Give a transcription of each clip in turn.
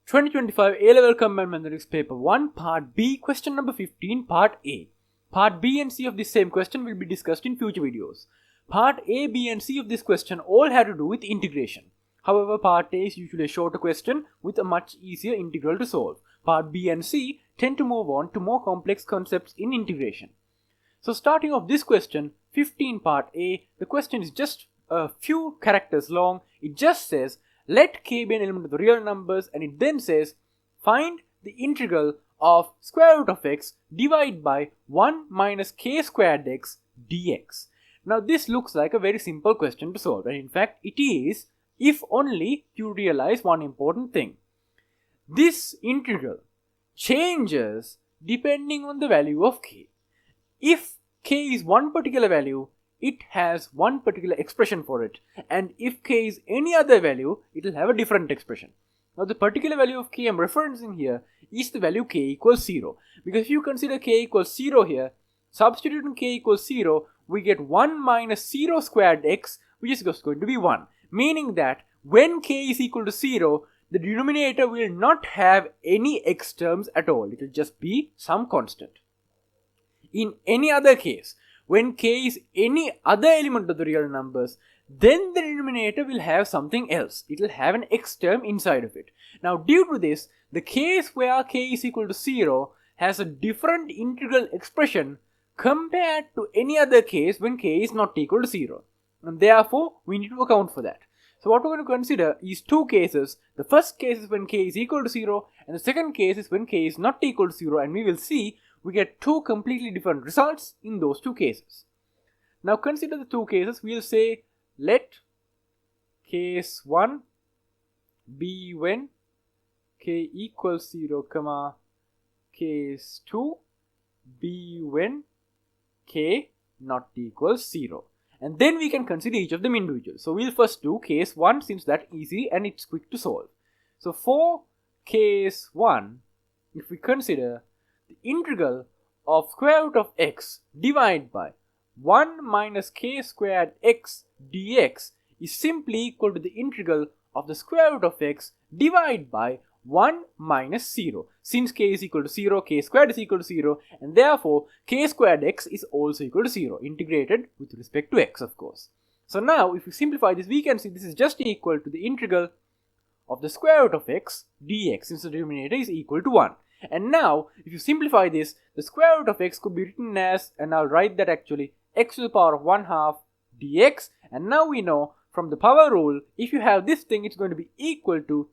2025 A-Level Combined Mathematics Paper 1 Part B, question number 15, Part A. Part B and C of this same question will be discussed in future videos. Part A, B and C of this question all have to do with integration. However, Part A is usually a shorter question with a much easier integral to solve. Part B and C tend to move on to more complex concepts in integration. So starting off this question, 15 Part A, the question is just a few characters long. It just says, let k be an element of the real numbers, and it then says find the integral of square root of x divided by 1 minus k squared x dx. Now this looks like a very simple question to solve, and in fact it is, if only you realize one important thing. This integral changes depending on the value of k. If k is one particular value, it has one particular expression for it, and if k is any other value, it will have a different expression. Now the particular value of k I'm referencing here is the value k equals 0, because if you consider k equals 0 here, substituting k equals 0, we get 1 minus 0 squared x, which is just going to be 1, meaning that when k is equal to 0, the denominator will not have any x terms at all. It will just be some constant. In any other case, when k is any other element of the real numbers, then the denominator will have something else. It will have an x term inside of it. Now due to this, the case where k is equal to 0 has a different integral expression compared to any other case when k is not equal to 0. And therefore, we need to account for that. So what we're going to consider is two cases. The first case is when k is equal to 0, and the second case is when k is not equal to 0, and we will see we get two completely different results in those two cases. Now consider the two cases. We'll say let case 1 be when k equals 0, comma case 2 be when k not equals 0. And then we can consider each of them individually. So we'll first do case 1 since that's easy and it's quick to solve. So for case 1, if we consider the integral of square root of x divided by 1 minus k squared x dx is simply equal to the integral of the square root of x divided by 1 minus 0. Since k is equal to 0, k squared is equal to 0, and therefore k squared x is also equal to 0, integrated with respect to x, of course. So now if we simplify this, we can see this is just equal to the integral of the square root of x dx, since the denominator is equal to 1. And now, if you simplify this, the square root of x could be written as, and I'll write that actually, x to the power of 1/2 dx. And now we know from the power rule, if you have this thing, it's going to be equal to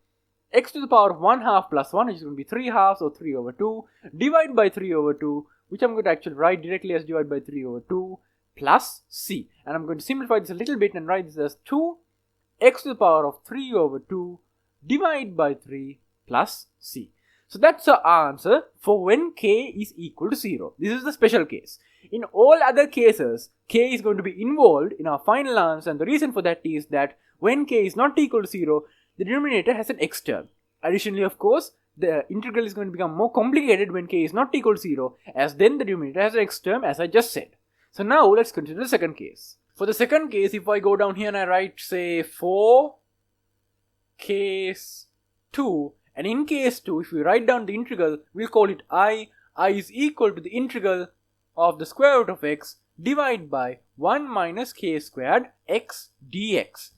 x to the power of 1/2 plus 1, which is going to be 3/2, or 3 over 2, divided by 3 over 2, which I'm going to actually write directly as divided by 3 over 2, plus c. And I'm going to simplify this a little bit and write this as 2x to the power of 3 over 2, divided by 3, plus c. So that's our answer for when k is equal to 0. This is the special case. In all other cases, k is going to be involved in our final answer, and the reason for that is that when k is not equal to 0, the denominator has an x term. Additionally, of course, the integral is going to become more complicated when k is not equal to 0, as then the denominator has an x term, as I just said. So now let's consider the second case. For the second case, if I go down here and I write, say, for case 2, and in case 2, if we write down the integral, we'll call it I is equal to the integral of the square root of x divided by 1 minus k squared x dx.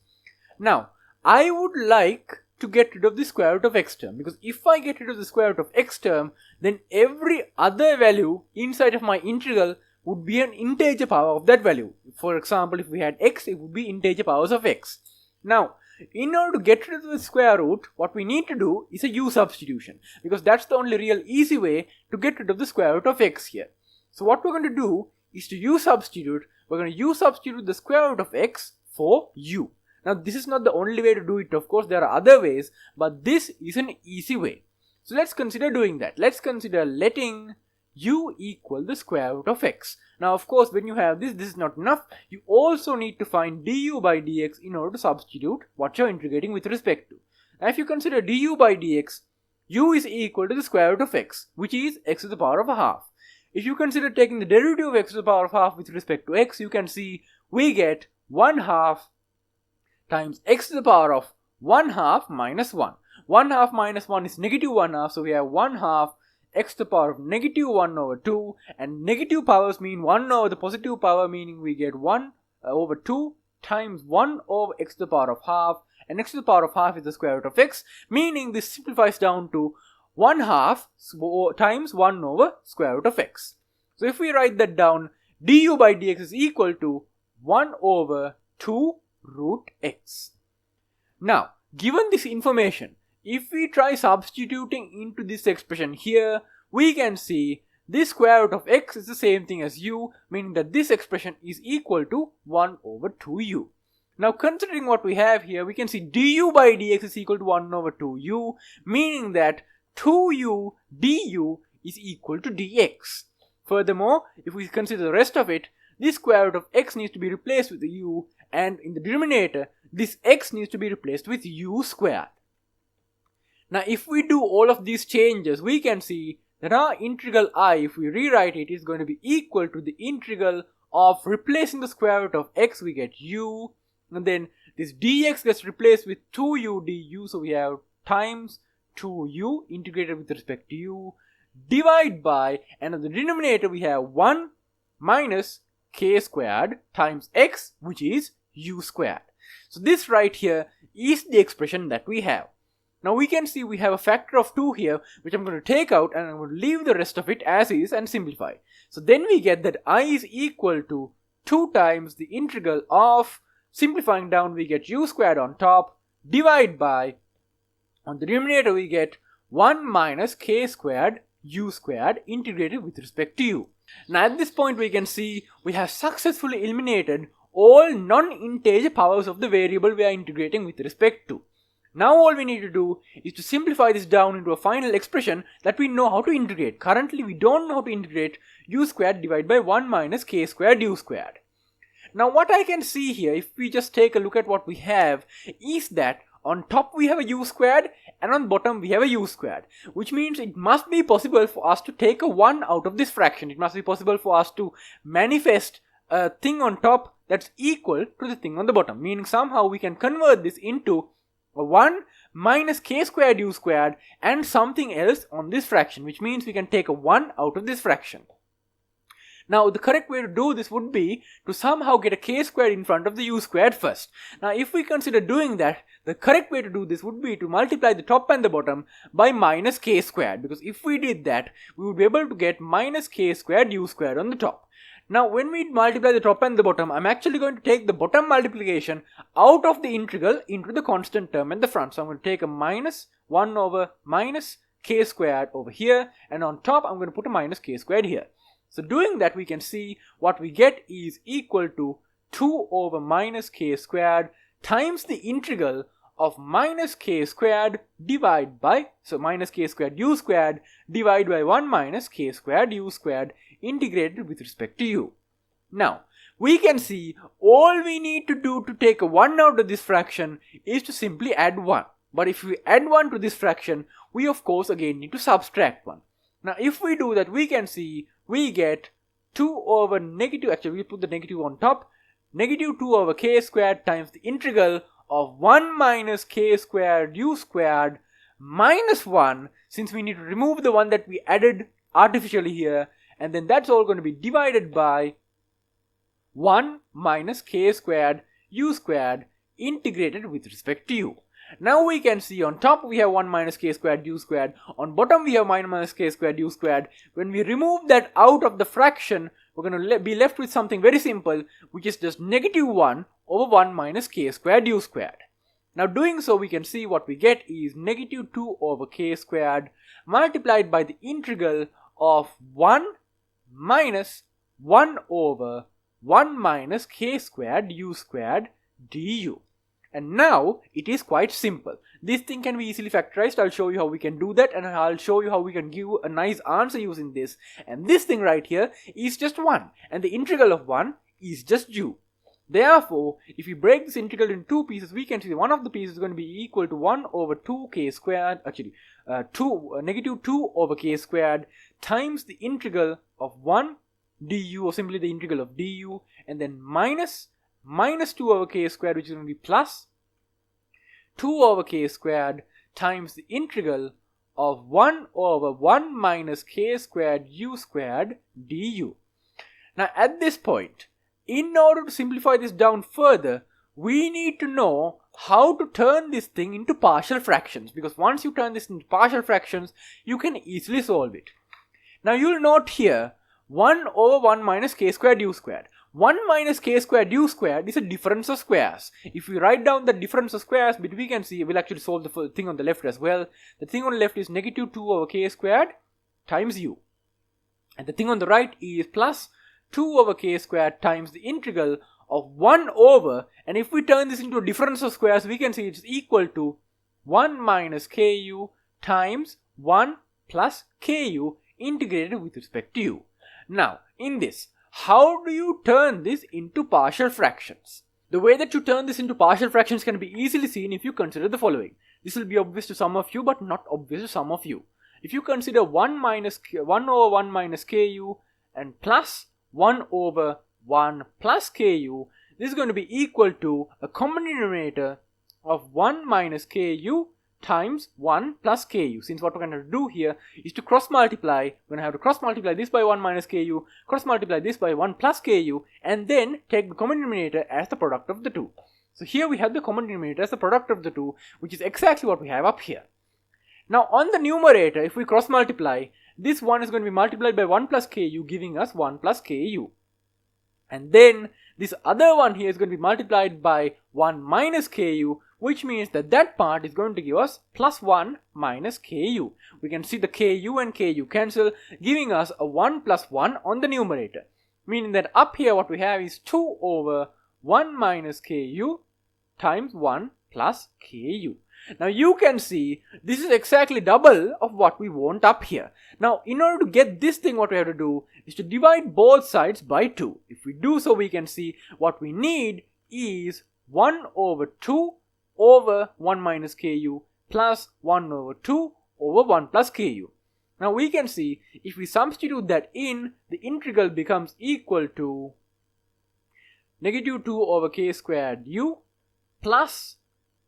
Now, I would like to get rid of the square root of x term, because if I get rid of the square root of x term, then every other value inside of my integral would be an integer power of that value. For example, if we had x, it would be integer powers of x. Now, in order to get rid of the square root, what we need to do is a u substitution, because that's the only real easy way to get rid of the square root of x here. So what we're going to do is to u substitute. We're going to u substitute the square root of x for u. Now this is not the only way to do it, of course there are other ways, but this is an easy way. So let's consider doing that. Let's consider letting u equal the square root of x. Now of course when you have this is not enough. You also need to find du by dx in order to substitute what you're integrating with respect to. Now if you consider du by dx, u is equal to the square root of x, which is x to the power of 1/2. If you consider taking the derivative of x to the power of 1/2 with respect to x, you can see we get 1/2 times x to the power of 1/2 minus 1. 1 half minus 1 is negative 1 half, so we have 1 half x to the power of negative 1 over 2, and negative powers mean 1 over the positive power, meaning we get 1 over 2 times 1 over x to the power of half, and x to the power of half is the square root of x, meaning this simplifies down to 1 half times 1 over square root of x. So if we write that down, du by dx is equal to 1 over 2 root x. Now, given this information, if we try substituting into this expression here, we can see this square root of x is the same thing as u, meaning that this expression is equal to 1 over 2u. Now, considering what we have here, we can see du by dx is equal to 1 over 2u, meaning that 2u du is equal to dx. Furthermore, if we consider the rest of it, this square root of x needs to be replaced with the u, and in the denominator, this x needs to be replaced with u squared. Now, if we do all of these changes, we can see that our integral I, if we rewrite it, is going to be equal to the integral of replacing the square root of x, we get u, and then this dx gets replaced with 2u du, so we have times 2u integrated with respect to u, divide by, and in the denominator we have 1 minus k squared times x, which is u squared. So this right here is the expression that we have. Now we can see we have a factor of 2 here, which I'm going to take out, and I'm going to leave the rest of it as is and simplify. So then we get that I is equal to 2 times the integral of, simplifying down we get u squared on top, divide by, on the denominator we get 1 minus k squared u squared integrated with respect to u. Now at this point we can see we have successfully eliminated all non-integer powers of the variable we are integrating with respect to. Now all we need to do is to simplify this down into a final expression that we know how to integrate. Currently we don't know how to integrate u squared divided by 1 minus k squared u squared. Now what I can see here, if we just take a look at what we have, is that on top we have a u squared and on bottom we have a u squared, which means it must be possible for us to take a 1 out of this fraction. It must be possible for us to manifest a thing on top that's equal to the thing on the bottom, meaning somehow we can convert this into a 1 minus k squared u squared and something else on this fraction, which means we can take a 1 out of this fraction. Now the correct way to do this would be to somehow get a k squared in front of the u squared first. Now if we consider doing that, the correct way to do this would be to multiply the top and the bottom by minus k squared, because if we did that, we would be able to get minus k squared u squared on the top. Now when we multiply the top and the bottom, I'm actually going to take the bottom multiplication out of the integral into the constant term in the front. So I'm going to take a minus 1 over minus k squared over here, and on top I'm going to put a minus k squared here. So doing that, we can see what we get is equal to 2 over minus k squared times the integral of minus k squared divided by, so minus k squared u squared divided by 1 minus k squared u squared integrated with respect to u. Now, we can see all we need to do to take a 1 out of this fraction is to simply add 1. But if we add 1 to this fraction, we of course again need to subtract 1. Now if we do that, we can see we get 2 over negative, actually we put the negative on top, negative 2 over k squared times the integral of 1 minus k squared u squared minus 1, since we need to remove the one that we added artificially here, and then that's all going to be divided by 1 minus k squared u squared integrated with respect to u. Now we can see on top we have 1 minus k squared u squared, on bottom we have minus k squared u squared. When we remove that out of the fraction, we're going to be left with something very simple, which is just negative 1 over 1 minus k squared u squared. Now doing so, we can see what we get is negative 2 over k squared multiplied by the integral of 1 minus 1 over 1 minus k squared u squared du. And now it is quite simple. This thing can be easily factorized. I'll show you how we can do that, and I'll show you how we can give a nice answer using this. And this thing right here is just 1, and the integral of 1 is just u. Therefore, if we break this integral in two pieces, we can see one of the pieces is going to be equal to 1 over 2k squared, actually negative 2 over k squared times the integral of 1 du, or simply the integral of du, and then minus 2 over k squared, which is going to be plus 2 over k squared times the integral of 1 over 1 minus k squared u squared du. Now at this point, in order to simplify this down further, we need to know how to turn this thing into partial fractions, because once you turn this into partial fractions, you can easily solve it. Now you'll note here 1 over 1 minus k squared u squared. 1 minus k squared u squared is a difference of squares. If we write down the difference of squares, but we can see we'll actually solve the thing on the left as well. The thing on the left is negative 2 over k squared times u. And the thing on the right is plus 2 over k squared times the integral of 1 over, and if we turn this into a difference of squares, we can see it's equal to 1 minus ku times 1 plus ku integrated with respect to u. Now, in this, how do you turn this into partial fractions? The way that you turn this into partial fractions can be easily seen if you consider the following. This will be obvious to some of you, but not obvious to some of you. If you consider 1 over 1 minus ku and plus 1 over 1 plus ku, this is going to be equal to a common denominator of 1 minus ku times 1 plus ku. Since what we're going to do here is to cross multiply, we're going to have to cross multiply this by 1 minus ku, cross multiply this by 1 plus ku, and then take the common denominator as the product of the two. So here we have the common denominator as the product of the two, which is exactly what we have up here. Now on the numerator, if we cross multiply, this one is going to be multiplied by 1 plus ku, giving us 1 plus ku. And then this other one here is going to be multiplied by 1 minus ku, which means that that part is going to give us plus 1 minus ku. We can see the ku and ku cancel, giving us a 1 plus 1 on the numerator. Meaning that up here what we have is 2 over 1 minus ku times 1 plus ku. Now you can see this is exactly double of what we want up here. Now in order to get this thing, what we have to do is to divide both sides by 2. If we do so, we can see what we need is 1 over 2 over 1 minus ku plus 1 over 2 over 1 plus ku. Now we can see if we substitute that in, the integral becomes equal to negative 2 over k squared u plus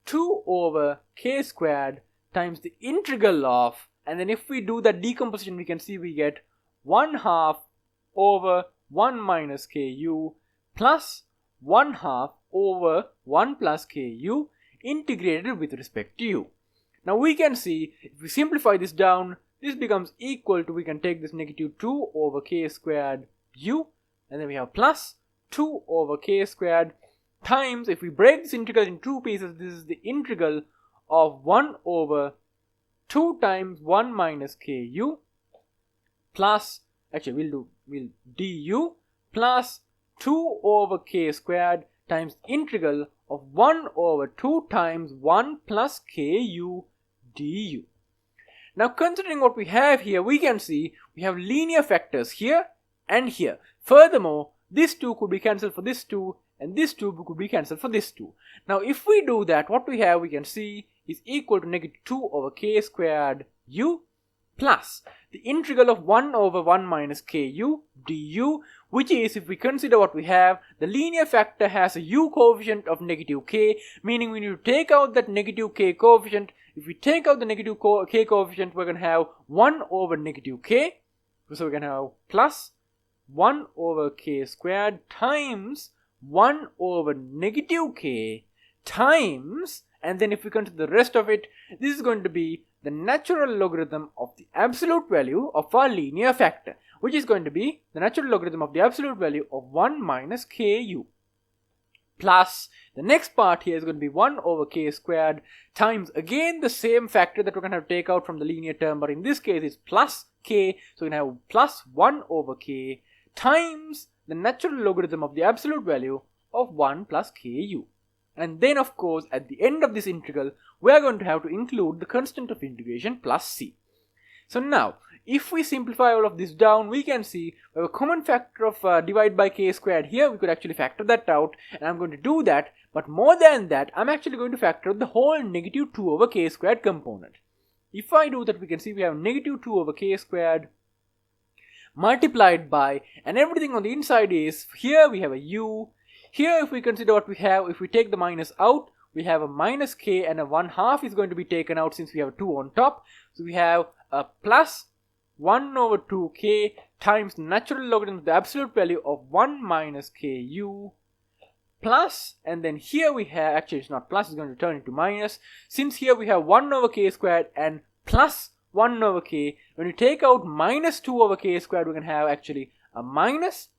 2 over k squared times the integral of, and then if we do that decomposition, we can see we get 1 half over 1 minus ku plus 1 half over 1 plus ku integrated with respect to u. Now we can see if we simplify this down, this becomes equal to, we can take this negative 2 over k squared u, and then we have plus 2 over k squared times, if we break this integral in two pieces, this is the integral of 1 over 2 times 1 minus ku plus, actually we'll du plus 2 over k squared times integral of 1 over 2 times 1 plus ku du. Now considering what we have here, we can see we have linear factors here and here. Furthermore, this 2 could be cancelled for this 2, and this 2 could be cancelled for this 2. Now if we do that, what we have, we can see, is equal to negative 2 over k squared u plus the integral of 1 over 1 minus ku du, which is, if we consider what we have, the linear factor has a u coefficient of negative k, meaning we need to take out that negative k coefficient. If we take out the negative k coefficient, we're going to have 1 over negative k, so we're going to have plus 1 over k squared times 1 over negative k times, and then if we consider the rest of it, this is going to be the natural logarithm of the absolute value of our linear factor, which is going to be the natural logarithm of the absolute value of 1 minus ku. Plus, the next part here is going to be 1 over k squared times, again the same factor that we're going to have to take out from the linear term, but in this case it's plus k, so we're going to have plus 1 over k times the natural logarithm of the absolute value of 1 plus ku. And then of course at the end of this integral, we are going to have to include the constant of integration plus c. So now, if we simplify all of this down, we can see we have a common factor of divide by k squared here. We could actually factor that out, and I'm going to do that. But more than that, I'm actually going to factor out the whole negative 2 over k squared component. If I do that, we can see we have negative 2 over k squared multiplied by, and everything on the inside is, here we have a u. Here if we consider what we have, if we take the minus out, we have a minus k and a 1/2 is going to be taken out since we have a 2 on top. So we have a plus 1 over 2k times the natural logarithm of the absolute value of 1 minus ku plus, and then here we have, actually it's not plus, it's going to turn into minus, since here we have 1 over k squared and plus 1 over k. When you take out minus 2 over k squared, we can have actually a minus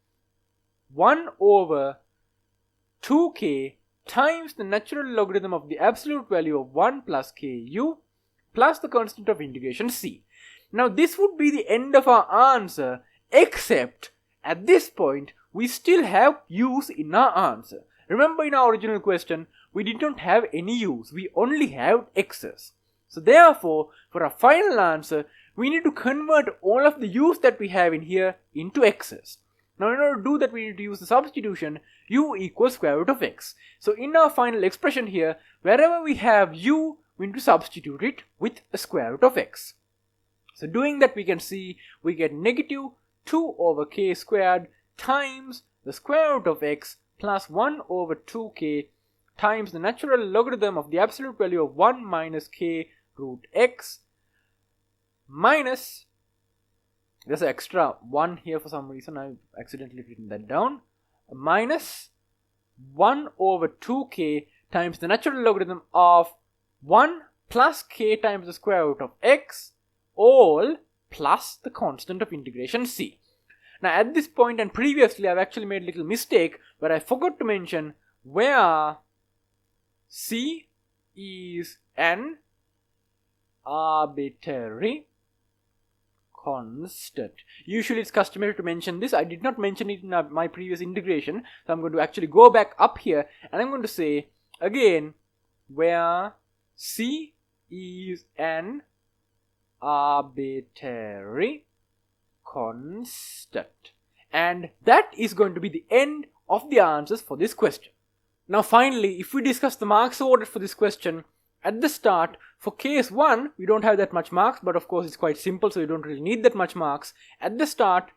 1 over 2k times the natural logarithm of the absolute value of 1 plus ku plus the constant of integration c. Now this would be the end of our answer, except at this point we still have u's in our answer. Remember, in our original question we did not have any u's, we only have x's. So therefore, for our final answer we need to convert all of the u's that we have in here into x's. Now in order to do that, we need to use the substitution u equals square root of x. So in our final expression here, wherever we have u, we need to substitute it with a square root of x. So doing that, we can see we get negative 2 over k squared times the square root of x plus 1 over 2k times the natural logarithm of the absolute value of 1 minus k root x minus, there's an extra 1 here for some reason, I've accidentally written that down, minus 1 over 2k times the natural logarithm of 1 plus k times the square root of x, all plus the constant of integration c. Now at this point and previously I've actually made a little mistake where I forgot to mention where c is an arbitrary constant. Usually it's customary to mention this. I did not mention it in my previous integration, so I'm going to actually go back up here and I'm going to say again where c is an arbitrary constant, and that is going to be the end of the answers for this question. Now finally, if we discuss the marks awarded for this question, at the start for case 1 we don't have that much marks, but of course it's quite simple, so you don't really need that much marks. At the start,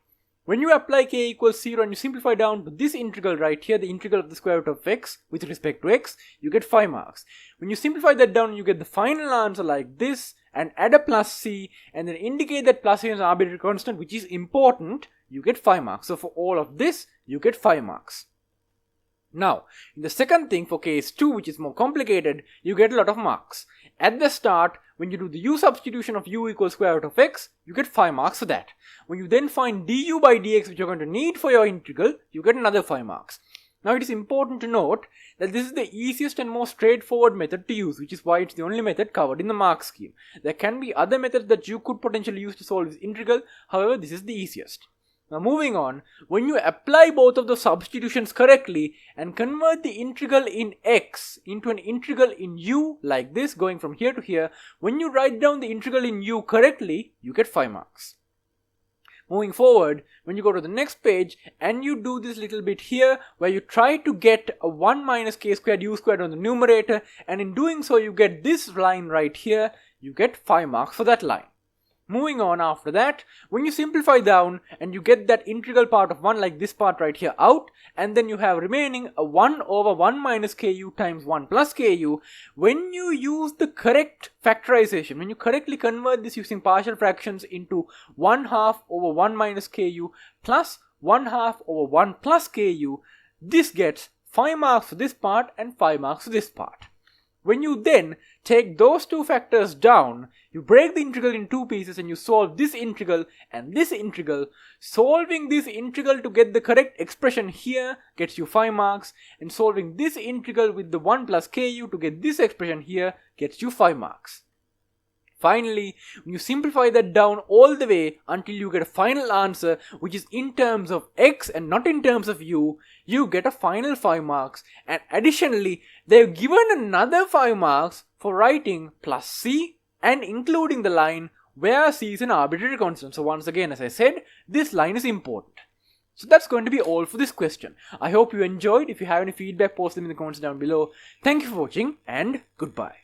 when you apply k equals 0 and you simplify down to this integral right here, the integral of the square root of x with respect to x, you get 5 marks. When you simplify that down, you get the final answer like this and add a plus c and then indicate that plus c is an arbitrary constant, which is important, you get 5 marks. So for all of this you get 5 marks. Now in the second thing, for case 2, which is more complicated, you get a lot of marks. At the start, when you do the u substitution of u equals square root of x, you get 5 marks for that. When you then find du by dx, which you're going to need for your integral, you get another 5 marks. Now it is important to note that this is the easiest and most straightforward method to use, which is why it's the only method covered in the mark scheme. There can be other methods that you could potentially use to solve this integral, however this is the easiest. Now moving on, when you apply both of the substitutions correctly and convert the integral in x into an integral in u like this, going from here to here, when you write down the integral in u correctly, you get 5 marks. Moving forward, when you go to the next page and you do this little bit here where you try to get a 1 minus k squared u squared on the numerator, and in doing so you get this line right here, you get 5 marks for that line. Moving on after that, when you simplify down and you get that integral part of 1 like this part right here out, and then you have remaining a 1 over 1 minus ku times 1 plus ku, when you use the correct factorization, when you correctly convert this using partial fractions into 1/2 over 1 minus ku plus 1/2 over 1 plus ku, this gets 5 marks for this part and 5 marks for this part. When you then take those two factors down, you break the integral in two pieces and you solve this integral and this integral. Solving this integral to get the correct expression here gets you 5 marks, and solving this integral with the 1 plus ku to get this expression here gets you 5 marks. Finally, when you simplify that down all the way until you get a final answer which is in terms of x and not in terms of u, you get a final 5 marks, and additionally they've given another 5 marks for writing plus c and including the line where c is an arbitrary constant. So once again, as I said, this line is important. So that's going to be all for this question. I hope you enjoyed. If you have any feedback, post them in the comments down below. Thank you for watching and goodbye.